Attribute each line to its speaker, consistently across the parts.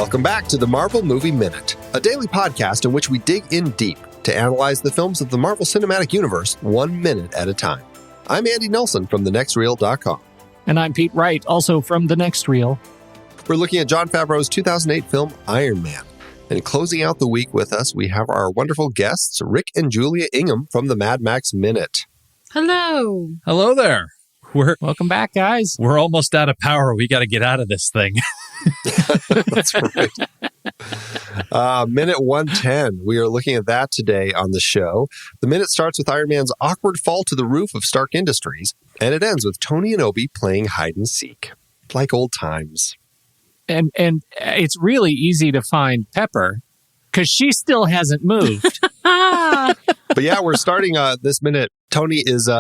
Speaker 1: Welcome back to the Marvel Movie Minute, a daily podcast in which we dig in deep to analyze the films of the Marvel Cinematic Universe 1 minute at a time. I'm Andy Nelson from thenextreel.com.
Speaker 2: And I'm Pete Wright, also from The Next Reel.
Speaker 1: We're looking at Jon Favreau's 2008 film Iron Man. And closing out the week with us, we have our wonderful guests, Rick and Julia Ingham from the Mad Max Minute.
Speaker 3: Hello.
Speaker 4: Hello there.
Speaker 2: Welcome back, guys.
Speaker 4: We're almost out of power. We got to get out of this thing.
Speaker 1: That's right. Minute 110. We are looking at that today on the show. The minute starts with Iron Man's awkward fall to the roof of Stark Industries, and it ends with Tony and Obi playing hide and seek, like old times.
Speaker 2: And it's really easy to find Pepper because she still hasn't moved.
Speaker 1: But yeah, we're starting this minute. Tony is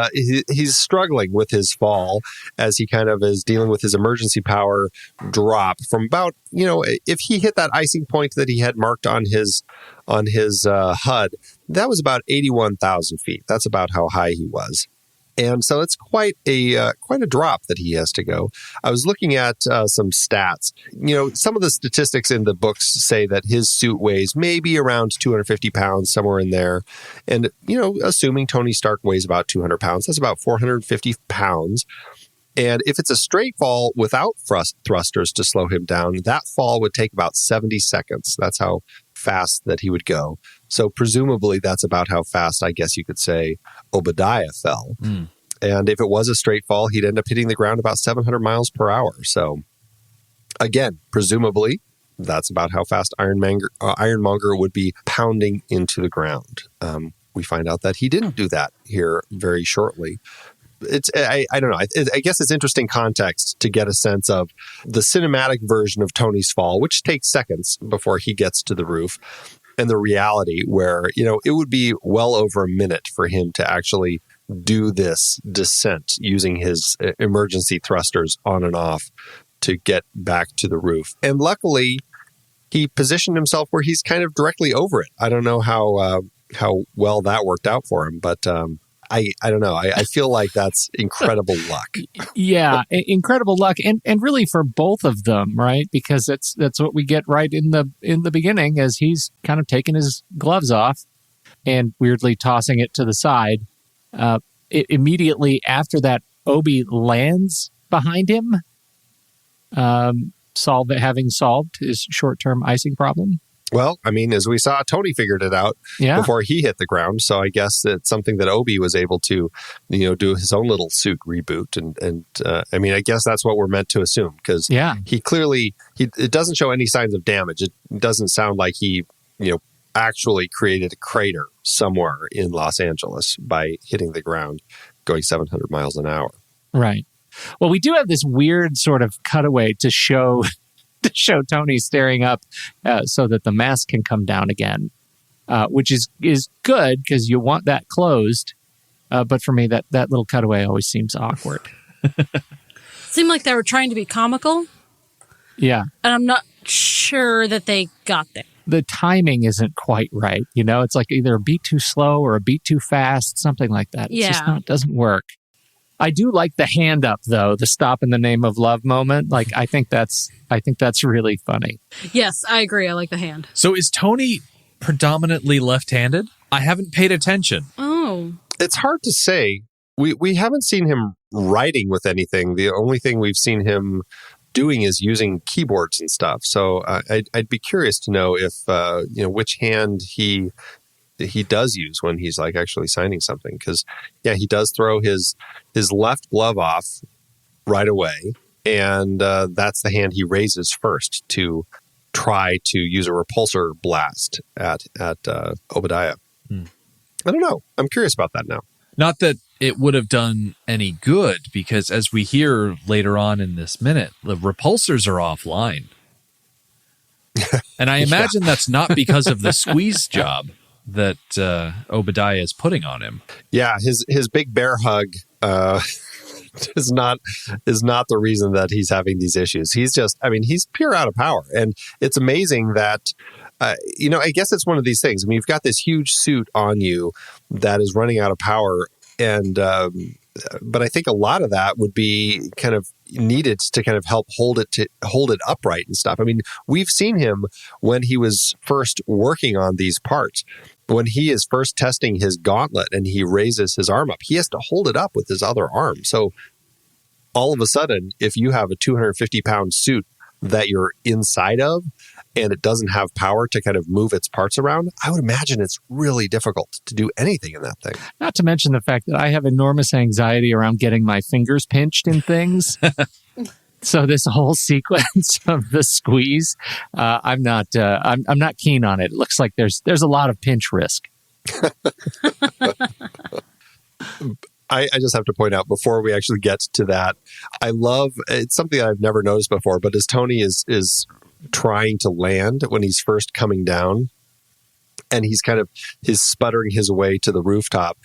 Speaker 1: he's struggling with his fall as he kind of is dealing with his emergency power drop from about, if he hit that icing point that he had marked on his HUD, that was about 81,000 feet. That's about how high he was. And so it's quite a drop that he has to go. I was looking at some stats. Some of the statistics in the books say that his suit weighs maybe around 250 pounds, somewhere in there. And, assuming Tony Stark weighs about 200 pounds, that's about 450 pounds. And if it's a straight fall without thrusters to slow him down, that fall would take about 70 seconds. That's how fast that he would go. So presumably that's about how fast, I guess you could say, Obadiah fell. Mm. And if it was a straight fall, he'd end up hitting the ground about 700 miles per hour. So again, presumably that's about how fast Ironmonger would be pounding into the ground. We find out that he didn't do that here very shortly. I don't know. I guess it's interesting context to get a sense of the cinematic version of Tony's fall, which takes seconds before he gets to the roof, and the reality where, it would be well over a minute for him to actually do this descent using his emergency thrusters on and off to get back to the roof. And luckily, he positioned himself where he's kind of directly over it. I don't know how well that worked out for him, but I don't know. I feel like that's incredible luck.
Speaker 2: Yeah, incredible luck, and really for both of them, right? Because that's what we get right in the beginning, as he's kind of taking his gloves off and weirdly tossing it to the side. Immediately after that, Obi lands behind him, having solved his short-term icing problem.
Speaker 1: Well, I mean, as we saw, Tony figured it out before he hit the ground. So I guess it's something that Obi was able to, do his own little suit reboot. And I mean, I guess that's what we're meant to assume, because he clearly, it doesn't show any signs of damage. It doesn't sound like he, actually created a crater somewhere in Los Angeles by hitting the ground going 700 miles an hour.
Speaker 2: Right. Well, we do have this weird sort of cutaway to show Tony staring up so that the mask can come down again, which is good because you want that closed. But for me, that little cutaway always seems awkward.
Speaker 3: Seemed like they were trying to be comical.
Speaker 2: Yeah.
Speaker 3: And I'm not sure that they got there.
Speaker 2: The timing isn't quite right. It's like either a beat too slow or a beat too fast, something like that. It's just it doesn't work. I do like the hand up, though, the stop in the name of love moment. Like, I think that's really funny.
Speaker 3: Yes, I agree. I like the hand.
Speaker 4: So is Tony predominantly left-handed? I haven't paid attention.
Speaker 3: Oh.
Speaker 1: It's hard to say. We haven't seen him writing with anything. The only thing we've seen him doing is using keyboards and stuff. So I'd be curious to know if, which hand he does use when he's like actually signing something, because he does throw his left glove off right away, and that's the hand he raises first to try to use a repulsor blast at Obadiah. I don't know. I'm curious about that now.
Speaker 4: Not that it would have done any good, because as we hear later on in this minute, the repulsors are offline. And I imagine that's not because of the squeeze job that Obadiah is putting on him.
Speaker 1: Yeah, his big bear hug is not the reason that he's having these issues. He's pure out of power. And it's amazing that, I guess it's one of these things. I mean, you've got this huge suit on you that is running out of power. And but I think a lot of that would be kind of needed to kind of help hold it upright and stuff. I mean, we've seen him when he was first working on these parts. When he is first testing his gauntlet and he raises his arm up, he has to hold it up with his other arm. So all of a sudden, if you have a 250-pound suit that you're inside of and it doesn't have power to kind of move its parts around, I would imagine it's really difficult to do anything in that thing.
Speaker 2: Not to mention the fact that I have enormous anxiety around getting my fingers pinched in things. So this whole sequence of the squeeze, I'm not keen on it. It looks like there's a lot of pinch risk.
Speaker 1: I just have to point out before we actually get to that, I love, it's something that I've never noticed before, but as Tony is trying to land when he's first coming down and he's sputtering his way to the rooftop,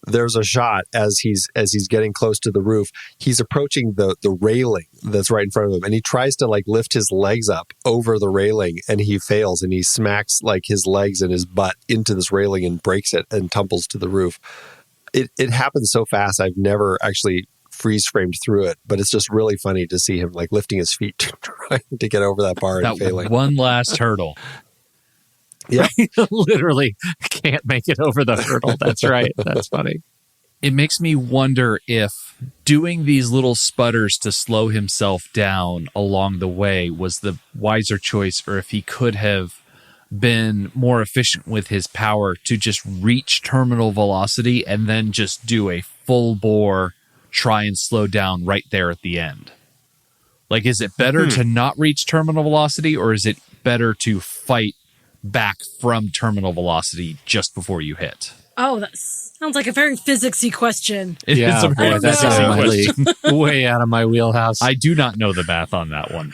Speaker 1: there's a shot as he's getting close to the roof, he's approaching the railing that's right in front of him, and he tries to like lift his legs up over the railing and he fails, and he smacks like his legs and his butt into this railing and breaks it and tumbles to the roof. It happens so fast. I've never actually freeze framed through it, but it's just really funny to see him like lifting his feet trying to get over that bar and failing.
Speaker 4: One last hurdle.
Speaker 1: Yeah,
Speaker 2: literally can't make it over the hurdle. That's right. That's funny.
Speaker 4: It makes me wonder if doing these little sputters to slow himself down along the way was the wiser choice, or if he could have been more efficient with his power to just reach terminal velocity and then just do a full bore try and slow down right there at the end. Like, is it better to not reach terminal velocity, or is it better to fight back from terminal velocity just before you hit?
Speaker 3: Oh, that sounds like a very physicsy question.
Speaker 4: It is a very
Speaker 2: that's
Speaker 4: physicsy
Speaker 2: out of my
Speaker 4: question.
Speaker 2: league. Way out of my wheelhouse.
Speaker 4: I do not know the math on that one.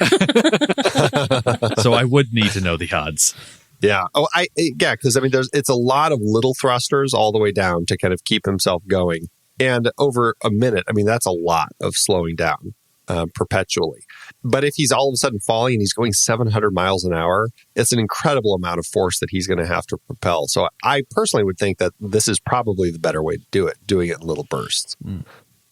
Speaker 4: So I would need to know the odds.
Speaker 1: Yeah. Oh, because I mean, it's a lot of little thrusters all the way down to kind of keep himself going. And over a minute, I mean, that's a lot of slowing down perpetually. But if he's all of a sudden falling and he's going 700 miles an hour, it's an incredible amount of force that he's going to have to propel. So I personally would think that this is probably the better way to do it, doing it in little bursts. Mm.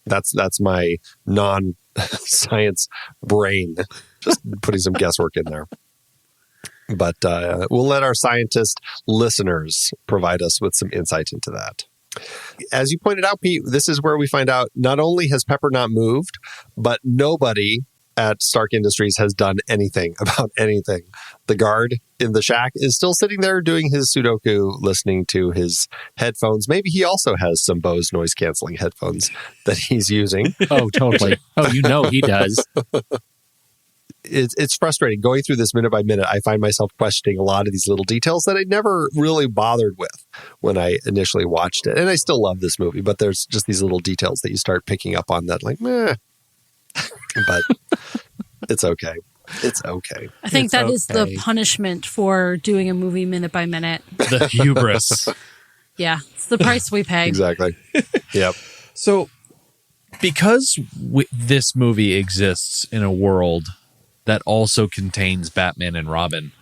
Speaker 1: That's my non-science brain, just putting some guesswork in there. But we'll let our scientist listeners provide us with some insight into that. As you pointed out, Pete, this is where we find out not only has Pepper not moved, but nobody at Stark Industries has done anything about anything. The guard in the shack is still sitting there doing his Sudoku, listening to his headphones. Maybe he also has some Bose noise-canceling headphones that he's using.
Speaker 2: Oh, totally. Oh, he does.
Speaker 1: It's frustrating going through this minute by minute. I find myself questioning a lot of these little details that I never really bothered with when I initially watched it. And I still love this movie, but there's just these little details that you start picking up on that like, meh. But it's okay. It's okay.
Speaker 3: I think that is the punishment for doing a movie minute by minute.
Speaker 4: The hubris.
Speaker 3: Yeah, it's the price we pay.
Speaker 1: Exactly. Yep.
Speaker 4: So because this movie exists in a world that also contains Batman and Robin.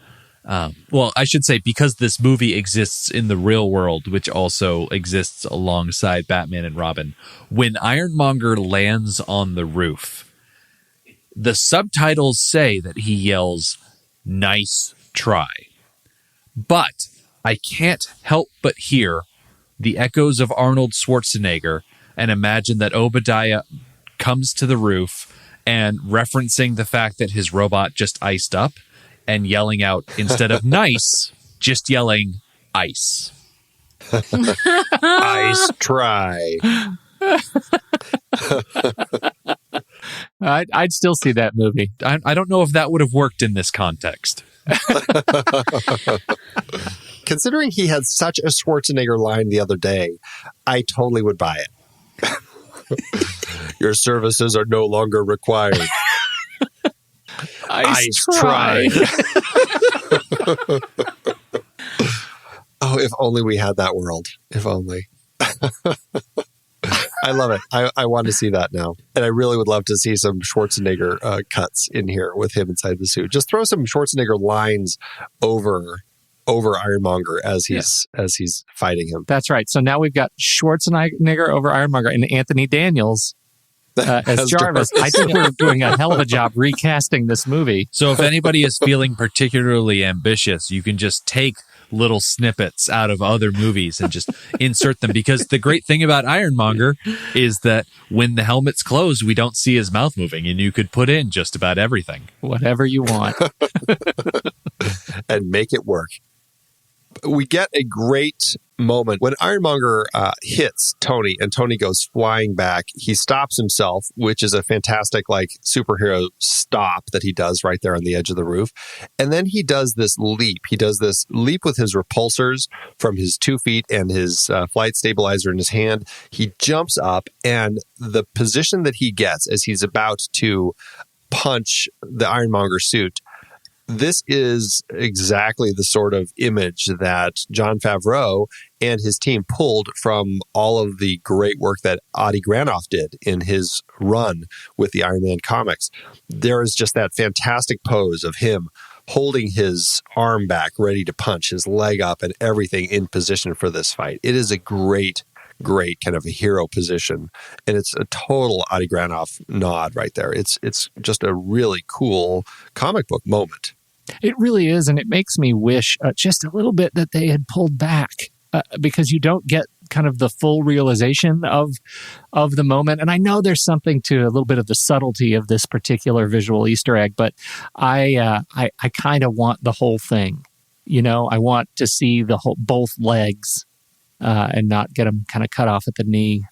Speaker 4: Well, I should say because this movie exists in the real world, which also exists alongside Batman and Robin. When Ironmonger lands on the roof, the subtitles say that he yells, "Nice try." But I can't help but hear the echoes of Arnold Schwarzenegger and imagine that Obadiah comes to the roof and referencing the fact that his robot just iced up and yelling out, instead of nice, just yelling ice.
Speaker 1: Ice try.
Speaker 2: I'd still see that movie.
Speaker 4: I don't know if that would have worked in this context.
Speaker 1: Considering he had such a Schwarzenegger line the other day, I totally would buy it. Your services are no longer required.
Speaker 2: Ice try.
Speaker 1: Oh, if only we had that world. If only. I love it. I want to see that now. And I really would love to see some Schwarzenegger cuts in here with him inside the suit. Just throw some Schwarzenegger lines over Ironmonger as he's fighting him.
Speaker 2: That's right. So now we've got Schwarzenegger over Ironmonger and Anthony Daniels as Jarvis. I think we're doing a hell of a job recasting this movie.
Speaker 4: So if anybody is feeling particularly ambitious, you can just take little snippets out of other movies and just insert them, because the great thing about Ironmonger is that when the helmet's closed, we don't see his mouth moving, and you could put in just about everything.
Speaker 2: Whatever you want.
Speaker 1: And make it work. We get a great moment when Ironmonger hits Tony and Tony goes flying back. He stops himself, which is a fantastic like superhero stop that he does right there on the edge of the roof. And then he does this leap. He does this leap with his repulsors from his 2 feet and his flight stabilizer in his hand. He jumps up, and the position that he gets as he's about to punch the Ironmonger suit, this is exactly the sort of image that Jon Favreau and his team pulled from all of the great work that Adi Granov did in his run with the Iron Man comics. There is just that fantastic pose of him holding his arm back, ready to punch, his leg up, and everything in position for this fight. It is a great kind of a hero position, and it's a total Adi Granov nod right there. It's just a really cool comic book moment.
Speaker 2: It really is, and it makes me wish just a little bit that they had pulled back, because you don't get kind of the full realization of the moment. And I know there's something to a little bit of the subtlety of this particular visual Easter egg, but I kind of want the whole thing. You know, I want to see the whole both legs and not get them kind of cut off at the knee.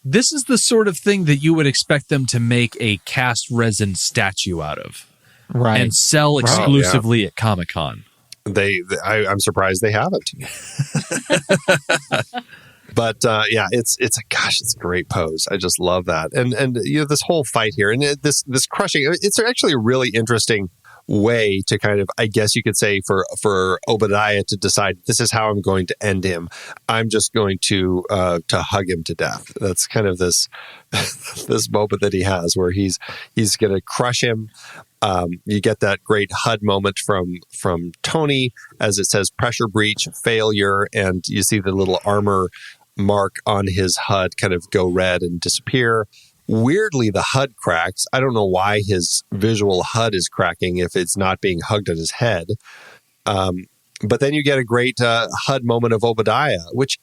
Speaker 4: This is the sort of thing that you would expect them to make a cast resin statue out of.
Speaker 2: Right.
Speaker 4: And sell exclusively at Comic-Con.
Speaker 1: I'm surprised they haven't. But it's a great pose. I just love that. And you know, this whole fight here, and this crushing, it's actually a really interesting way to kind of, I guess you could say, for Obadiah to decide, this is how I'm going to end him. I'm just going to hug him to death. That's kind of this this moment that he has where he's going to crush him. You get that great HUD moment from Tony as it says pressure breach, failure, and you see the little armor mark on his HUD kind of go red and disappear. Weirdly, the HUD cracks. I don't know why his visual HUD is cracking if it's not being hugged on his head. But then you get a great HUD moment of Obadiah, which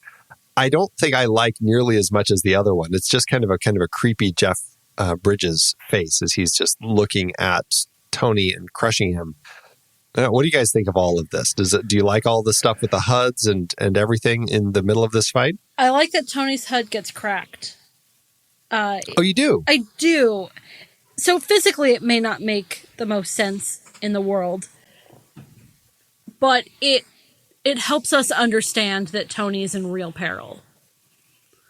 Speaker 1: I don't think I like nearly as much as the other one. It's just kind of a creepy Jeff Bridges face as he's just looking at Tony and crushing him. What do you guys think of all of this? Do you like all the stuff with the HUDs and everything in the middle of this fight?
Speaker 3: I like that Tony's HUD gets cracked.
Speaker 1: Oh, you do?
Speaker 3: I do. So physically, it may not make the most sense in the world, but it helps us understand that Tony is in real peril.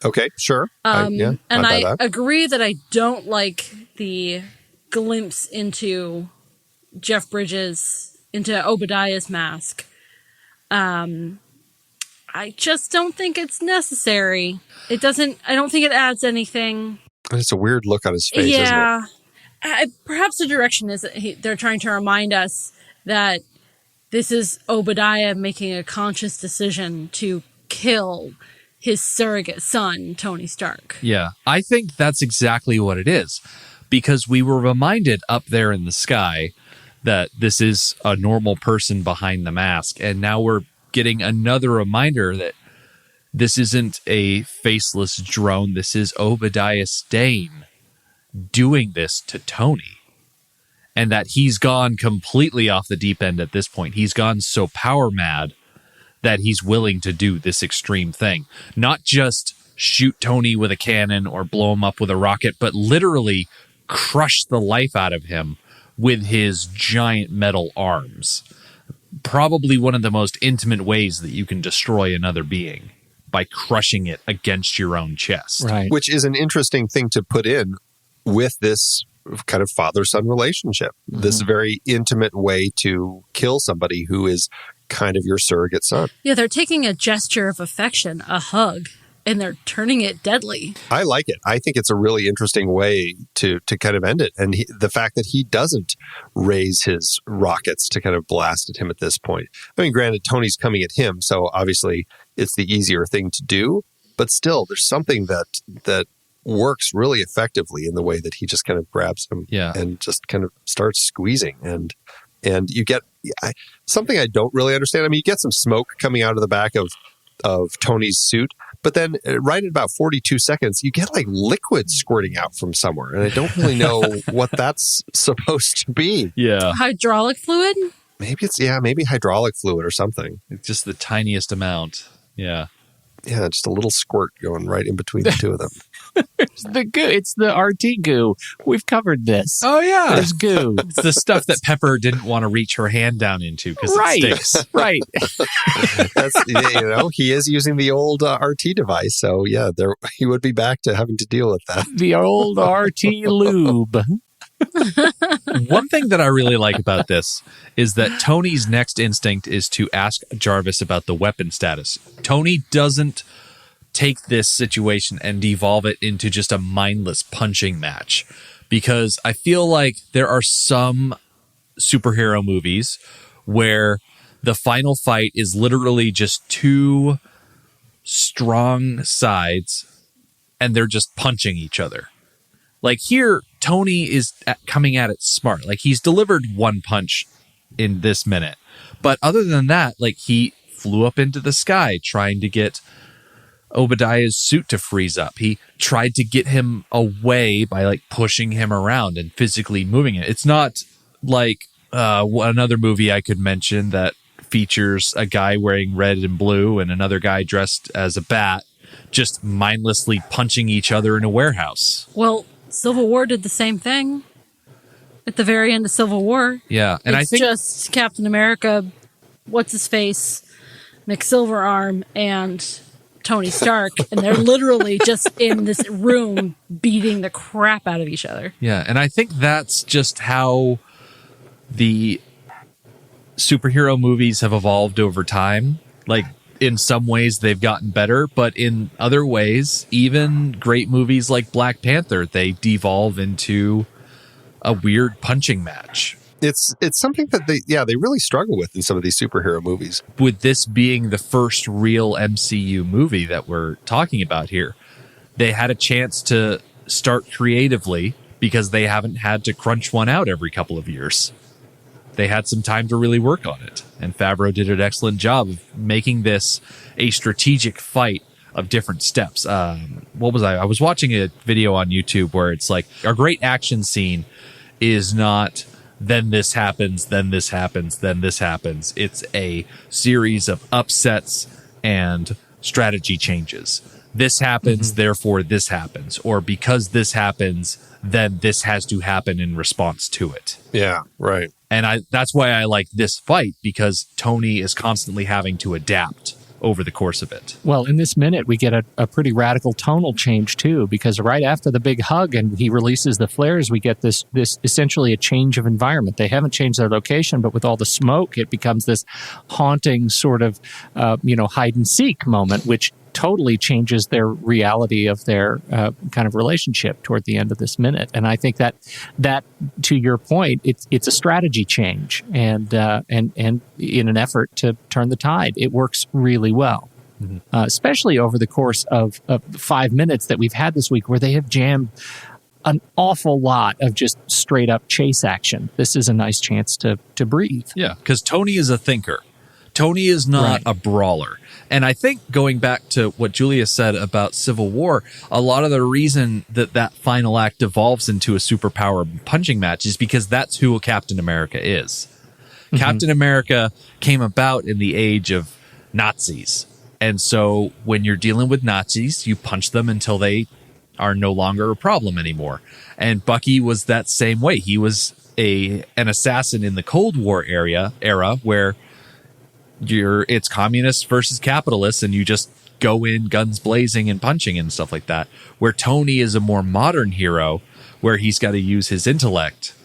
Speaker 1: Okay, sure.
Speaker 3: And I agree that I don't like the glimpse into Jeff Bridges, into Obadiah's mask. I just don't think it's necessary. I don't think it adds anything.
Speaker 1: It's a weird look on his face, isn't it?
Speaker 3: Perhaps the direction is that they're trying to remind us that this is Obadiah making a conscious decision to kill his surrogate son, Tony Stark.
Speaker 4: Yeah, I think that's exactly what it is. Because we were reminded up there in the sky that this is a normal person behind the mask. And now we're getting another reminder that this isn't a faceless drone. This is Obadiah Stane doing this to Tony. And that he's gone completely off the deep end at this point. He's gone so power mad that he's willing to do this extreme thing. Not just shoot Tony with a cannon or blow him up with a rocket, but literally crush the life out of him with his giant metal arms. Probably one of the most intimate ways that you can destroy another being, by crushing it against your own chest.
Speaker 2: Right.
Speaker 1: Which is an interesting thing to put in with this kind of father-son relationship. Mm-hmm. This very intimate way to kill somebody who is kind of your surrogate son.
Speaker 3: Yeah, they're taking a gesture of affection, a hug, and they're turning it deadly. I
Speaker 1: like it. I think it's a really interesting way to kind of end it. And the fact that he doesn't raise his rockets to kind of blast at him at this point. I mean, granted, Tony's coming at him, so obviously it's the easier thing to do. But still, there's something that works really effectively in the way that he just kind of grabs him and just kind of starts squeezing. And you get something I don't really understand. I mean, you get some smoke coming out of the back of Tony's suit, but then right at about 42 seconds, you get like liquid squirting out from somewhere. And I don't really know what that's supposed to be.
Speaker 4: Yeah.
Speaker 3: Hydraulic fluid?
Speaker 1: Maybe maybe hydraulic fluid or something.
Speaker 4: It's just the tiniest amount. Yeah.
Speaker 1: Yeah, just a little squirt going right in between the two of them.
Speaker 2: It's the goo. It's the RT goo. We've covered this.
Speaker 4: Oh, yeah.
Speaker 2: There's goo.
Speaker 4: It's the stuff that Pepper didn't want to reach her hand down into because it stinks.
Speaker 2: Right.
Speaker 1: That's, he is using the old RT device. So, yeah, he would be back to having to deal with that.
Speaker 2: The old RT lube.
Speaker 4: One thing that I really like about this is that Tony's next instinct is to ask Jarvis about the weapon status. Tony doesn't take this situation and devolve it into just a mindless punching match, because I feel like there are some superhero movies where the final fight is literally just two strong sides and they're just punching each other. Like here, Tony is coming at it smart. Like he's delivered one punch in this minute. But other than that, like he flew up into the sky trying to get Obadiah's suit to freeze up. He tried to get him away by like pushing him around and physically moving it. It's not like another movie I could mention that features a guy wearing red and blue and another guy dressed as a bat just mindlessly punching each other in a warehouse.
Speaker 3: Well, Civil War did the same thing at the very end of Civil War.
Speaker 4: Yeah. And
Speaker 3: I think just Captain America, what's his face, McSilverarm, and Tony Stark, and they're literally just in this room beating the crap out of each other.
Speaker 4: Yeah, and I think that's just how the superhero movies have evolved over time. Like, in some ways they've gotten better, but in other ways, even great movies like Black Panther, they devolve into a weird punching match.
Speaker 1: It's something that they really struggle with in some of these superhero movies.
Speaker 4: With this being the first real MCU movie that we're talking about here, they had a chance to start creatively because they haven't had to crunch one out every couple of years. They had some time to really work on it. And Favreau did an excellent job of making this a strategic fight of different steps. What was I? I was watching a video on YouTube where it's like a great action scene is not then this happens, then this happens, then this happens. It's a series of upsets and strategy changes. This happens, therefore this happens. Or because this happens, then this has to happen in response to it.
Speaker 1: Yeah, right.
Speaker 4: And that's why I like this fight, because Tony is constantly having to adapt over the course of it.
Speaker 2: Well, in this minute, we get a pretty radical tonal change, too, because right after the big hug and he releases the flares, we get this essentially a change of environment. They haven't changed their location, but with all the smoke, it becomes this haunting sort of, hide and seek moment, which totally changes their reality of their kind of relationship toward the end of this minute. And I think that to your point, it's a strategy change and in an effort to turn the tide. It works really well, especially over the course of 5 minutes that we've had this week, where they have jammed an awful lot of just straight up chase action. This is a nice chance to breathe.
Speaker 4: Yeah, because Tony is a thinker. Tony is not a brawler. And I think going back to what Julia said about Civil War, a lot of the reason that final act devolves into a superpower punching match is because that's who Captain America is. Mm-hmm. Captain America came about in the age of Nazis. And so when you're dealing with Nazis, you punch them until they are no longer a problem anymore. And Bucky was that same way. He was an assassin in the Cold War era where it's communists versus capitalists, and you just go in guns blazing and punching and stuff like that. Where Tony is a more modern hero, where he's got to use his intellect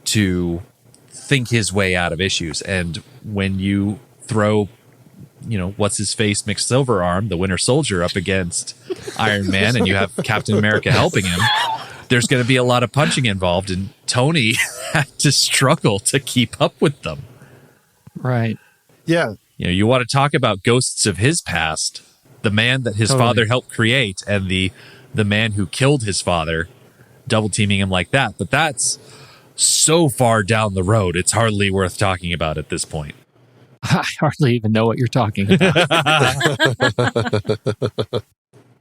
Speaker 4: to think his way out of issues. And when you throw, what's his face, McSilverarm, the Winter Soldier, up against Iron Man, and you have Captain America helping him, there's going to be a lot of punching involved, and Tony had to struggle to keep up with them.
Speaker 2: Right.
Speaker 1: Yeah.
Speaker 4: You want to talk about ghosts of his past, the man that his father helped create and the the man who killed his father, double teaming him like that. But that's so far down the road, it's hardly worth talking about at this point.
Speaker 2: I hardly even know what you're talking about.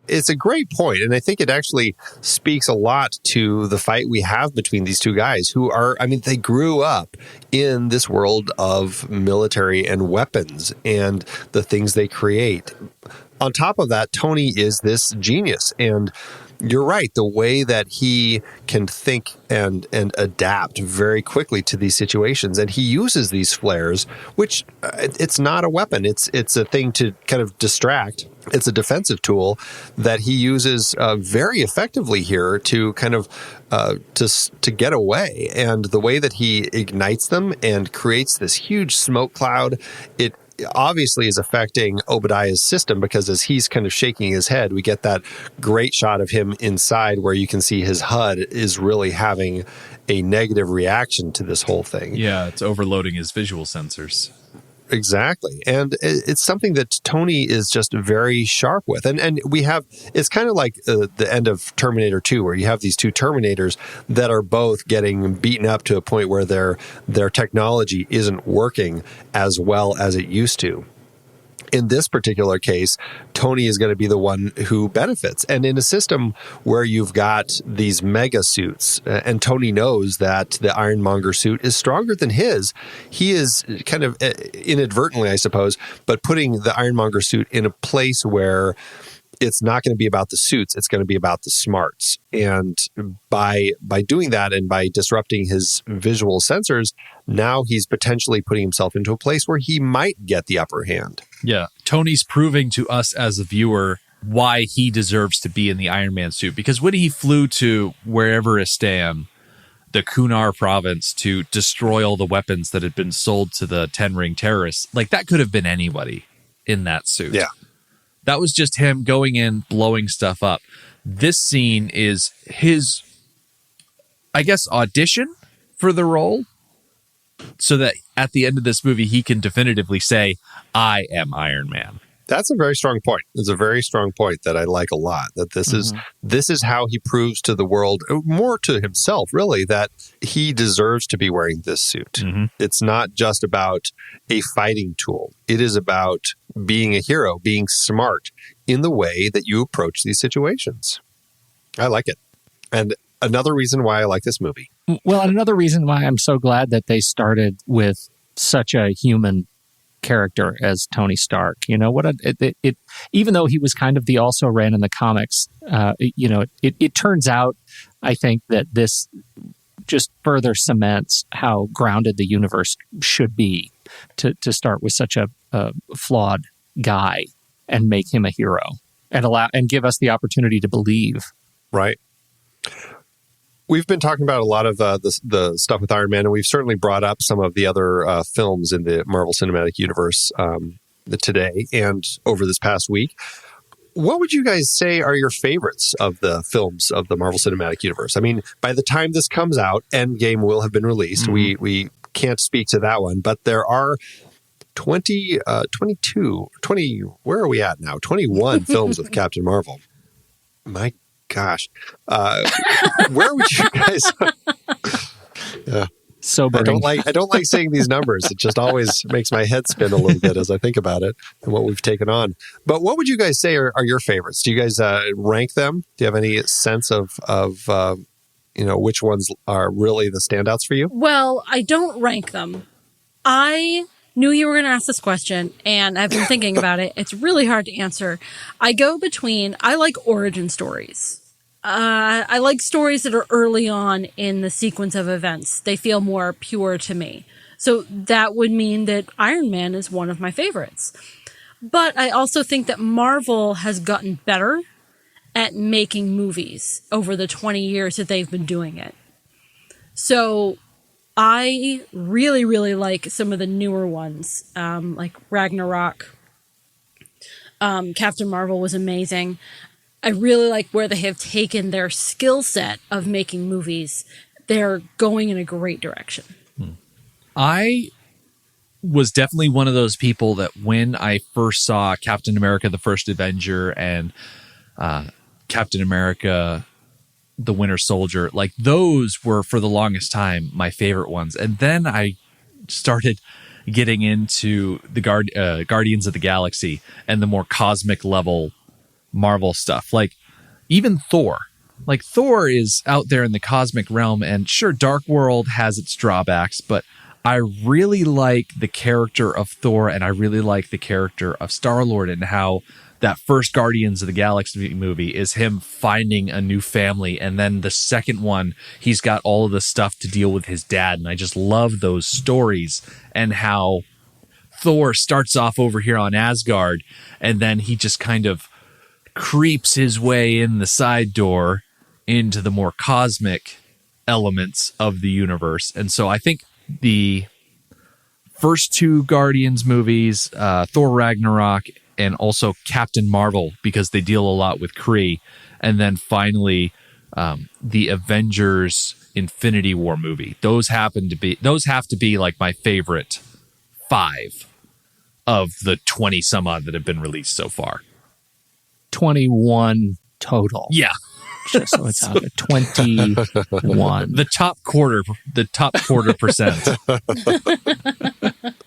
Speaker 1: It's a great point, and I think it actually speaks a lot to the fight we have between these two guys who are, I mean, they grew up in this world of military and weapons and the things they create. On top of that, Tony is this genius, and you're right. The way that he can think and adapt very quickly to these situations, and he uses these flares, which it's not a weapon. It's a thing to kind of distract. It's a defensive tool that he uses very effectively here to kind of to get away. And the way that he ignites them and creates this huge smoke cloud, it obviously is affecting Obadiah's system, because as he's kind of shaking his head, we get that great shot of him inside where you can see his HUD is really having a negative reaction to this whole thing.
Speaker 4: Yeah, it's overloading his visual sensors.
Speaker 1: Exactly. And it's something that Tony is just very sharp with. And we have, it's kind of like the end of Terminator 2, where you have these two Terminators that are both getting beaten up to a point where their technology isn't working as well as it used to. In this particular case, Tony is going to be the one who benefits. And in a system where you've got these mega suits, and Tony knows that the Ironmonger suit is stronger than his, he is kind of inadvertently, I suppose, but putting the Ironmonger suit in a place where it's not going to be about the suits, it's going to be about the smarts. And by doing that and by disrupting his visual sensors, now he's potentially putting himself into a place where he might get the upper hand.
Speaker 4: Yeah. Tony's proving to us as a viewer why he deserves to be in the Iron Man suit. Because when he flew to Whereveristan, the Kunar province, to destroy all the weapons that had been sold to the 10-ring terrorists, like that could have been anybody in that suit.
Speaker 1: Yeah.
Speaker 4: That was just him going in, blowing stuff up. This scene is his, I guess, audition for the role, so that at the end of this movie, he can definitively say, I am Iron Man.
Speaker 1: That's a very strong point. It's a very strong point that I like a lot, that this is how he proves to the world, more to himself, really, that he deserves to be wearing this suit. Mm-hmm. It's not just about a fighting tool. It is about being a hero, being smart in the way that you approach these situations. I like it. And another reason why I like this movie.
Speaker 2: Well, and another reason why I'm so glad that they started with such a human character as Tony Stark. You know, even though he was kind of the also ran in the comics, it turns out, I think, that this just further cements how grounded the universe should be to start with such a flawed guy and make him a hero and give us the opportunity to believe.
Speaker 1: Right. We've been talking about a lot of the stuff with Iron Man, and we've certainly brought up some of the other films in the Marvel Cinematic Universe today and over this past week. What would you guys say are your favorites of the films of the Marvel Cinematic Universe? I mean, by the time this comes out, Endgame will have been released. Mm-hmm. We can't speak to that one, but there are 20, where are we at now? 21 films with Captain Marvel. My gosh. Where would you guys...
Speaker 2: Sobering.
Speaker 1: I don't like saying these numbers. It just always makes my head spin a little bit as I think about it and what we've taken on. But what would you guys say are your favorites? Do you guys rank them? Do you have any sense of which ones are really the standouts for you?
Speaker 3: Well, I don't rank them. I knew you were going to ask this question, and I've been thinking about it. It's really hard to answer. I like origin stories. I like stories that are early on in the sequence of events. They feel more pure to me. So that would mean that Iron Man is one of my favorites. But I also think that Marvel has gotten better at making movies over the 20 years that they've been doing it. So I really, really like some of the newer ones, like Ragnarok. Captain Marvel was amazing. I really like where they have taken their skill set of making movies. They're going in a great direction.
Speaker 4: I was definitely one of those people that when I first saw Captain America, the First Avenger, and Captain America, the Winter Soldier, like those were for the longest time my favorite ones. And then I started getting into the Guardians of the Galaxy and the more cosmic level Marvel stuff. Like even Thor. Like Thor is out there in the cosmic realm, and sure, Dark World has its drawbacks, but I really like the character of Thor, and I really like the character of Star-Lord, and how that first Guardians of the Galaxy movie is him finding a new family, and then the second one, he's got all of the stuff to deal with his dad, and I just love those stories, and how Thor starts off over here on Asgard, and then he just kind of creeps his way in the side door into the more cosmic elements of the universe. And so I think the first two Guardians movies, Thor Ragnarok, and also Captain Marvel, because they deal a lot with Kree, and then finally the Avengers Infinity War movie. Those have to be like my favorite 5 of the 20 some odd that have been released so far.
Speaker 2: 21 total.
Speaker 4: Yeah.
Speaker 2: Just so it's out of 21.
Speaker 4: The top quarter percent.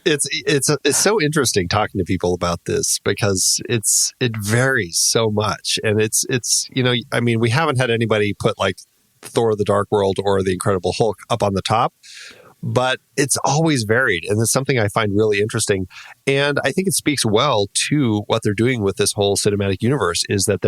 Speaker 1: It's so interesting talking to people about this, because it varies so much, and it's I mean, we haven't had anybody put like Thor: The Dark World or The Incredible Hulk up on the top, but it's always varied, and it's something I find really interesting. And I think it speaks well to what they're doing with this whole cinematic universe, is that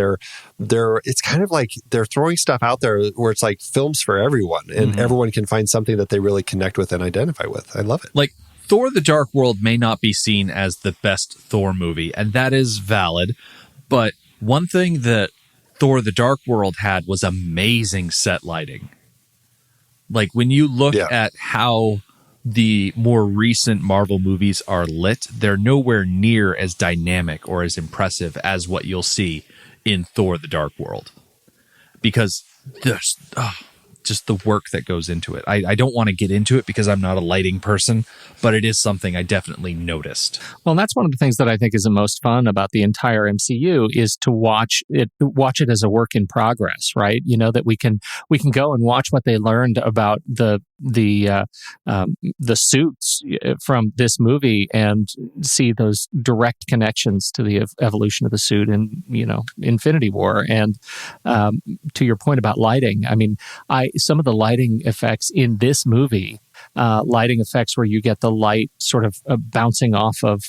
Speaker 1: it's kind of like they're throwing stuff out there where it's like films for everyone, and everyone can find something that they really connect with and identify with. I love it.
Speaker 4: Like Thor: The Dark World may not be seen as the best Thor movie, and that is valid, but one thing that Thor: The Dark World had was amazing set lighting. Like when you look at how the more recent Marvel movies are lit, they're nowhere near as dynamic or as impressive as what you'll see in Thor: The Dark World. Because there's just the work that goes into it. I don't want to get into it because I'm not a lighting person, but it is something I definitely noticed.
Speaker 2: Well, and that's one of the things that I think is the most fun about the entire MCU, is to watch it as a work in progress, right? You know, that we can go and watch what they learned about the suits from this movie and see those direct connections to the evolution of the suit in, Infinity War. And to your point about lighting, I mean, some of the lighting effects in this movie, lighting effects where you get the light sort of bouncing off of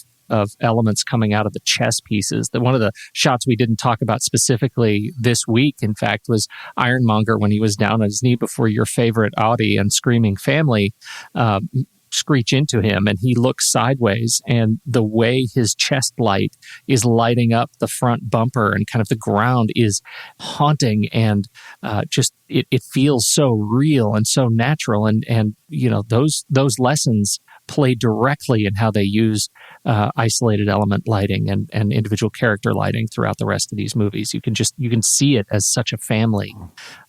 Speaker 2: elements coming out of the chess pieces. One of the shots we didn't talk about specifically this week, in fact, was Ironmonger when he was down on his knee before your favorite Audi and screaming family screech into him, and he looks sideways, and the way his chest light is lighting up the front bumper and kind of the ground is haunting, and just it feels so real and so natural, and those lessons play directly in how they use isolated element lighting and individual character lighting throughout the rest of these movies. You can see it as such a family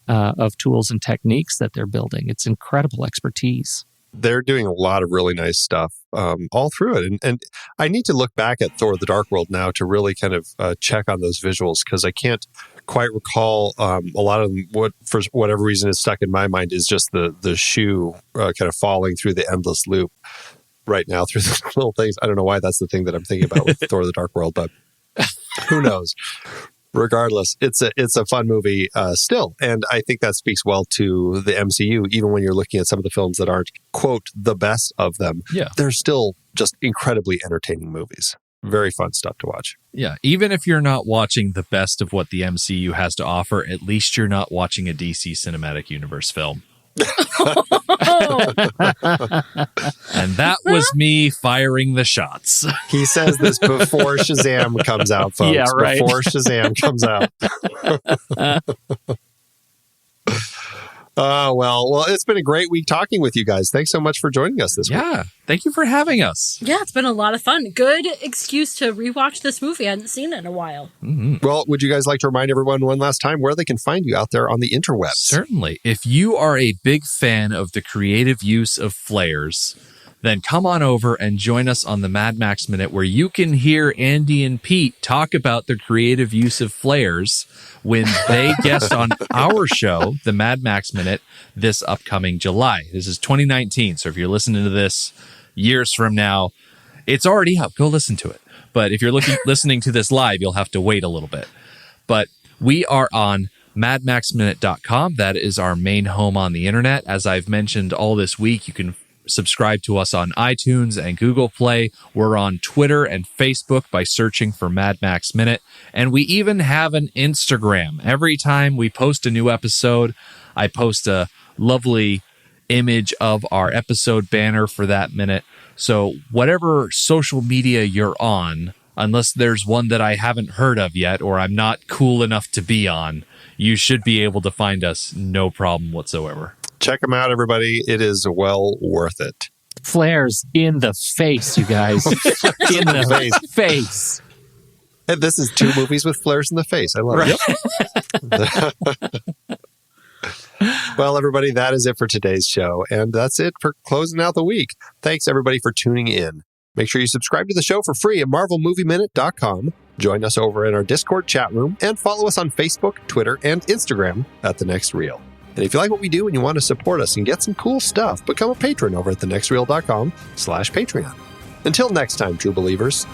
Speaker 2: of tools and techniques that they're building. It's incredible expertise.
Speaker 1: They're doing a lot of really nice stuff all through it. And I need to look back at Thor: The Dark World now to really kind of check on those visuals, because I can't quite recall a lot of them. What, for whatever reason, is stuck in my mind is just the shoe kind of falling through the endless loop right now through the little things. I don't know why that's the thing that I'm thinking about with Thor: The Dark World, but who knows? Regardless, it's a fun movie still. And I think that speaks well to the MCU, even when you're looking at some of the films that aren't, quote, the best of them.
Speaker 4: Yeah.
Speaker 1: They're still just incredibly entertaining movies. Very fun stuff to watch.
Speaker 4: Yeah. Even if you're not watching the best of what the MCU has to offer, at least you're not watching a DC Cinematic Universe film. And that was me firing the shots.
Speaker 1: He says this before Shazam comes out, folks.
Speaker 2: Yeah, right.
Speaker 1: Before Shazam comes out. Well, it's been a great week talking with you guys. Thanks so much for joining us this week.
Speaker 4: Yeah, thank you for having us.
Speaker 3: Yeah, it's been a lot of fun. Good excuse to rewatch this movie. I hadn't seen it in a while.
Speaker 4: Mm-hmm.
Speaker 1: Well, would you guys like to remind everyone one last time where they can find you out there on the interwebs?
Speaker 4: Certainly. If you are a big fan of the creative use of flares, then come on over and join us on the Mad Max Minute, where you can hear Andy and Pete talk about their creative use of flares when they guest on our show, the Mad Max Minute, this upcoming July. This is 2019, so if you're listening to this years from now, it's already up. Go listen to it. But if you're listening to this live, you'll have to wait a little bit. But we are on madmaxminute.com. That is our main home on the internet. As I've mentioned all this week, you can subscribe to us on iTunes and Google Play. We're on Twitter and Facebook by searching for Mad Max Minute. And we even have an Instagram. Every time we post a new episode, I post a lovely image of our episode banner for that minute. So whatever social media you're on, unless there's one that I haven't heard of yet or I'm not cool enough to be on, you should be able to find us no problem whatsoever.
Speaker 1: Check them out, everybody. It is well worth it.
Speaker 2: Flares in the face, you guys. In the face.
Speaker 1: And this is 2 movies with flares in the face. I love it. Well, everybody, that is it for today's show. And that's it for closing out the week. Thanks, everybody, for tuning in. Make sure you subscribe to the show for free at marvelmovieminute.com. Join us over in our Discord chat room and follow us on Facebook, Twitter, and Instagram at The Next Reel. And if you like what we do and you want to support us and get some cool stuff, become a patron over at thenextreel.com/Patreon. Until next time, true believers.